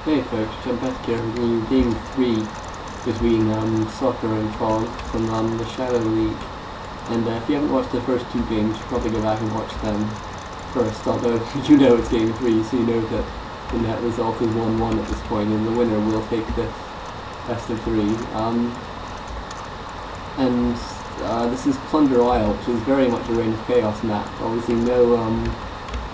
Hey folks, Jim back here with game 3 between Soccer and Fog from the Shadow League. And if you haven't watched the first two games, you should probably go back and watch them first, although you know it's game 3, so you know that the net result is 1-1 at this point, and the winner will take this best of 3. This is Plunder Isle, which is very much a Reign of Chaos map. Obviously no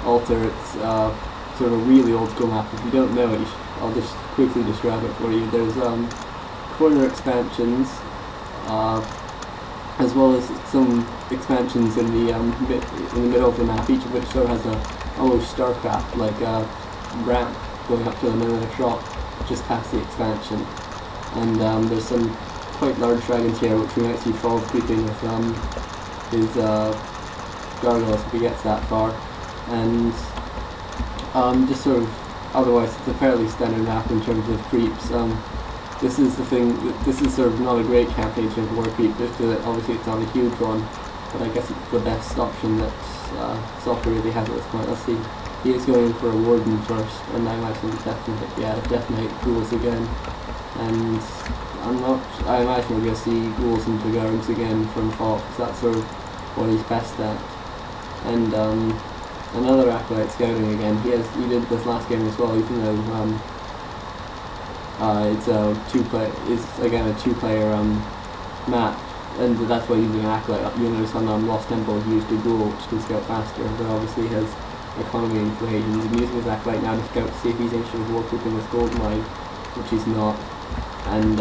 altar, it's sort of a really old school map. If you don't know it, I'll just quickly describe it for you. There's corner expansions, as well as some expansions in the middle of the map, each of which sort of has a almost StarCraft like a ramp going up to them and then a shop just past the expansion. And there's some quite large dragons here, which we might see Fall creeping with his gargoyles if he gets that far. And just sort of otherwise it's a fairly standard map in terms of creeps. This is the thing, this is sort of not a great campaign to war creep, just because obviously it's not a huge one, but I guess it's the best option that Soccer really has at this point. Let's see, he is going for a warden first, and I imagine definite ghouls again, and I imagine we're going to see ghouls into guards again from Fox. That's sort of what he's best at. And another acolyte scouting again. He did this last game as well, even though it's again a two-player map, and that's why he's using an acolyte. You'll notice on Lost Temple he used a ghoul, which can scout faster, but obviously has economy and cohesion. He's using his acolyte now to scout to see if he's actually warcrapping with gold mine, which he's not. And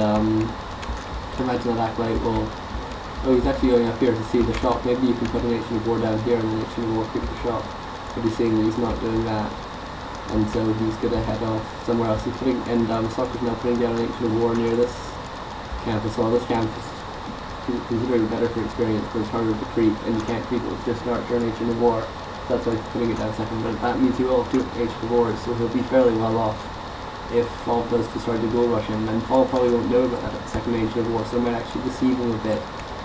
imagine that acolyte will. Oh, he's actually going up here to see the shop. Maybe you can put an ancient of war down here and an ancient of war keep the shop. But he's seeing that he's not doing that, and so he's gonna head off somewhere else. He's putting, and Soccer's now putting down an ancient of war near this camp as well. This camp is considerably better for experience, but it's harder to creep, and you can't creep it with just an archer and ancient of war. So that's why he's putting it down second. But that means he will have 2 ancient of wars, so he'll be fairly well off if Fall does decide to go rush him. And Fall probably won't know about that second ancient of war, so it might actually deceive him a bit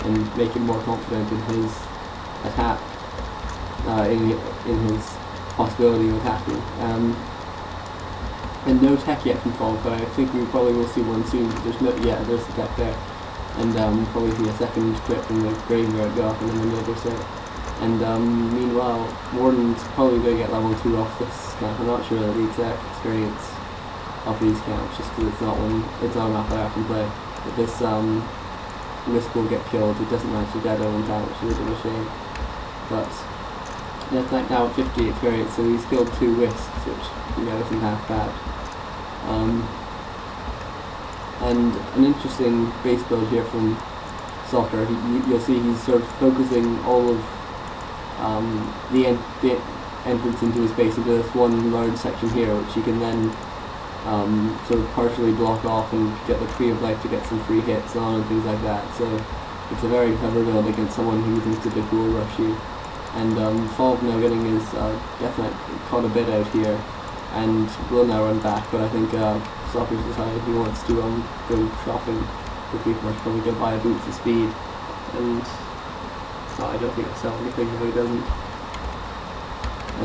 and make him more confident in his attack. In his possibility of attacking. And no tech yet from Fall, but I think we probably will see one soon. There's the tech there. And probably see a second clip in the graveyard go up and then another set. And meanwhile, Warden's probably going to get level 2 off this camp. I'm not sure of the exact experience of these camps, just because it's not a map that I can play. But this will get killed. It doesn't match the dead in time, which is a bit of a shame. But yeah, like now at 50 experience, so he's killed 2 wisps, which isn't half bad. And an interesting base build here from Soccer. You'll see he's sort of focusing all of the entrance into his base into this one large section here, which he can then sort of partially block off and get the Tree of Life to get some free hits on and things like that. So it's a very clever build against someone who thinks that it will rush you. And Fall now getting his definite caught a bit out here, and will now run back. But I think Soccer's decided he wants to go shopping quickly first, probably go buy a boots of speed. And I don't think he'll sell anything if he doesn't.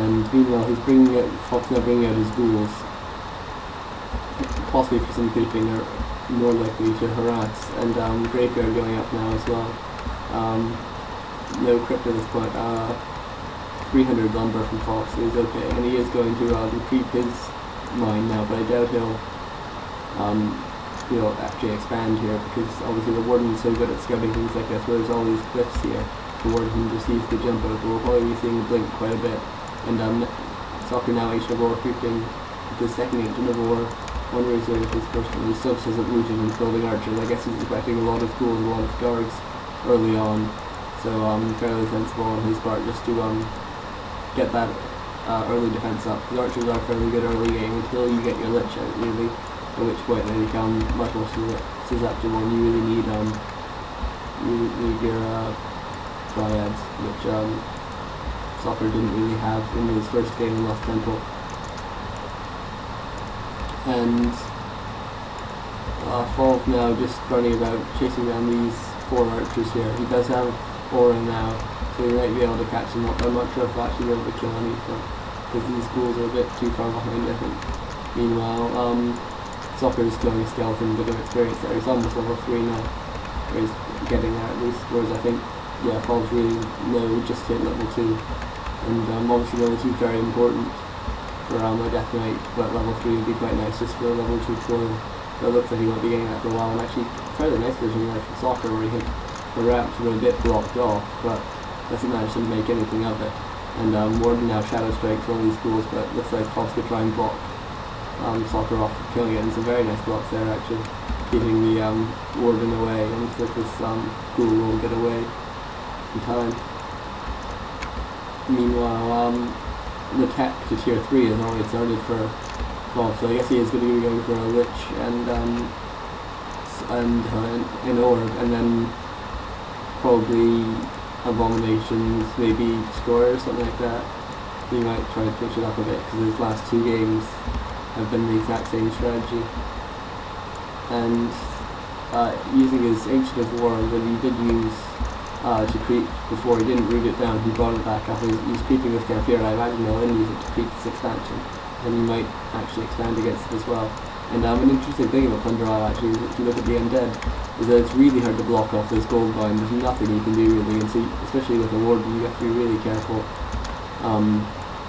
And meanwhile, Fox now bringing out his ghouls, possibly for some creeping, or more likely to harass. And Graveyard going up now as well. No crypt at this point. 300 lumber from Fox, so he's okay, and he is going to creep his mine now, but I doubt he'll actually expand here, because obviously the Warden is so good at scouting things like this, where there's all these cliffs here. The Warden just needs to jump over. We'll probably be seeing the blink quite a bit, and Soccer now Ancient of War creeping the second Ancient of War. One reason if his first one, he still says it looting and building archers. I guess he's expecting a lot of ghouls and a lot of guards early on. So fairly sensible on his part just to get that early defense up. Because archers are fairly good early game until you get your lich out, really. At which point they become much more susceptible, and you really need your dryads, which Soccer didn't really have in his first game in Lost Temple. And Fall now just running about chasing down these 4 archers here. He does have Aura now, so he might be able to catch them up. I'm not sure if he'll actually be able to kill any of them, because these ghouls are a bit too far behind, I think. Meanwhile, Soccer is killing a skeleton, a bit of experience there. He's almost level 3 now. Or he's getting there at least, whereas I think, yeah, Fall's really low, just hit level 2. And obviously level 2 is very important for my Death Knight, but level 3 would be quite nice just for a level 2 foil. So it looks like he won't be getting that for a while, and actually fairly nice version of Soccer where he hit the ramp to a bit blocked off, but doesn't manage to make anything of it. And Warden now Shadow Strikes all these ghouls, but looks like Fox could try and block Soccer off killing it, and some very nice blocks there actually, keeping the Warden away, and looks like this ghoul will get away in time. Meanwhile, the tech to tier 3 has already started for Fox, so I guess he is going to be going for a Lich and an Orb, and then probably Abominations, maybe Destroyer or something like that. He might try to switch it up a bit because his last 2 games have been the exact same strategy. And using his Ancient of War that he did use to creep before, he didn't root it down, he brought it back up. He's creeping this camp here, and I imagine he'll then use it to creep this expansion. And he might actually expand against it as well. And an interesting thing about Plunder Isle actually is if you look at the Undead, is that it's really hard to block off this gold mine. There's nothing you can do really, and so especially with a Warden you have to be really careful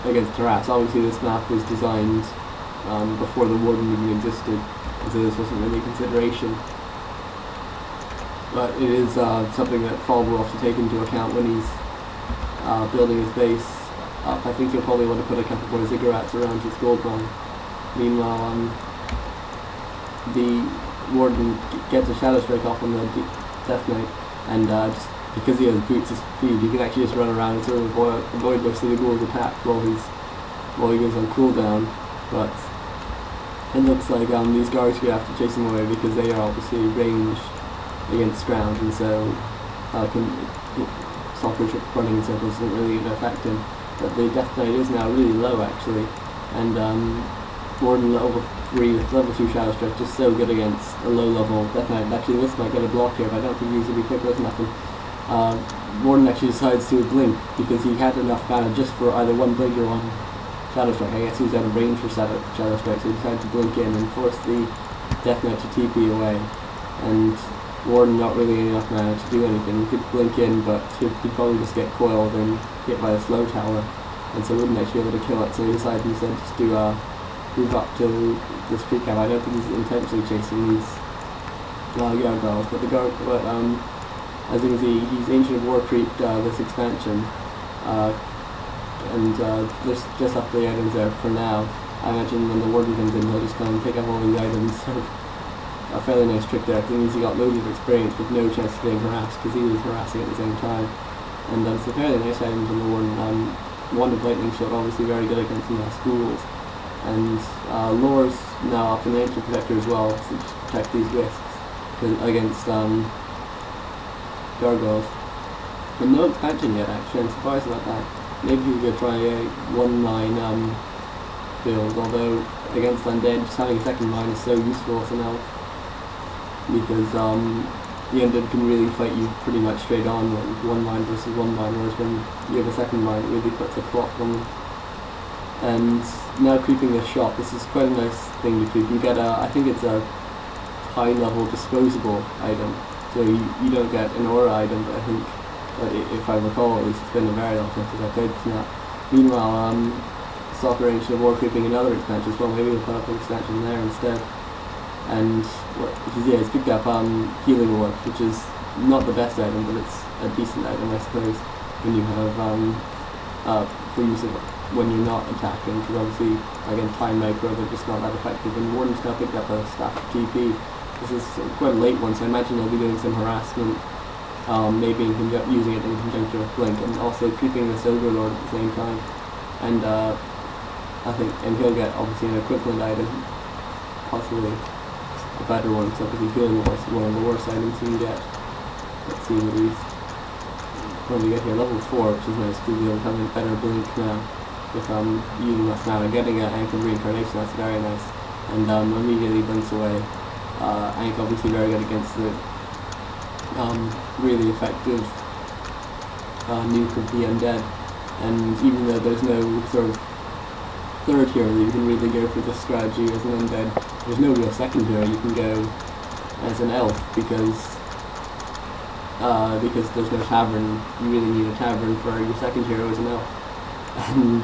against harass. Obviously this map was designed before the Warden even existed, and so this wasn't really a consideration. But it is something that Fall will have to take into account when he's building his base up. I think he'll probably want to put a couple more ziggurats around his gold mine. Meanwhile, the Warden gets a Shadow Strike off on the Death Knight, and just because he has boots of speed, he can actually just run around and sort of avoid most of the ghouls' attack while he goes on cooldown. But it looks like these guards here have to chase him away because they are obviously ranged against ground, and so Soccer's running in circles doesn't really affect him. But the Death Knight is now really low actually, and Warden level 3 with level 2 Shadow Strike just so good against a low level Death Knight. Actually this might get a block here, but I don't think he's going to be quick with nothing. Warden actually decides to blink because he had enough mana just for either one blink or one Shadow Strike. I guess he was out of range for Shadow Strike, so he decided to blink in and force the Death Knight to TP away. And Warden not really enough mana to do anything. He could blink in, but he'd probably just get coiled and hit by a slow tower, and so wouldn't actually be able to kill it. So he decided instead just to move up to this creep camp. I don't think he's intentionally chasing these gargoyles, but as you can see, he's Ancient of War creeped this expansion, and there's just up the items there for now. I imagine when the Warden comes in, he'll just come and pick up all these items. So a fairly nice trick there, because it means he got loads of experience with no chance of getting harassed, because he was harassing at the same time. And it's a fairly nice items in the Warden. Wand of Lightning Shot, obviously very good against schools. And Lore's now up in the Ancient Protector as well, to protect these wisps against gargoyles. And no expansion yet actually, I'm surprised about that. Maybe we could try a 1-line build, although against Undead just having a second line is so useful as an elf, because the Undead can really fight you pretty much straight on when 1 line versus 1 line, whereas when you have a second line it really puts a clock on them. And now creeping this shop, this is quite a nice thing to creep. You get I think it's a high level disposable item, so you don't get an aura item, but I think, if I recall, at least it's been a very long time since I played this now. Meanwhile, Soccer Ancient of War creeping another expansion as well. Maybe we'll put up an expansion there instead. And he's picked up Healing Orb, which is not the best item, but it's a decent item, I suppose, when you have for use of when you're not attacking, because obviously again Time Micro they're just not that effective. And Warden's now picked up a Staff of TP. This is quite a late one, so I imagine they'll be doing some harassment, maybe using it in conjunction with Blink, and also keeping this Overlord at the same time. And I think, and he'll get obviously an equivalent item, possibly a better one, so because Healing War is one of the worst items you can get. Let's see what we get here. Level 4, which is nice, because he'll have a better Blink now with using less mana. Getting an Ankh of Reincarnation, that's very nice. And immediately blinks away. Ankh obviously very good against the really effective nuke of the Undead, and even though there's no sort of third hero that you can really go for this strategy as an undead. There's no real second hero. You can go as an elf because there's no tavern. You really need a tavern for your second hero as an elf. And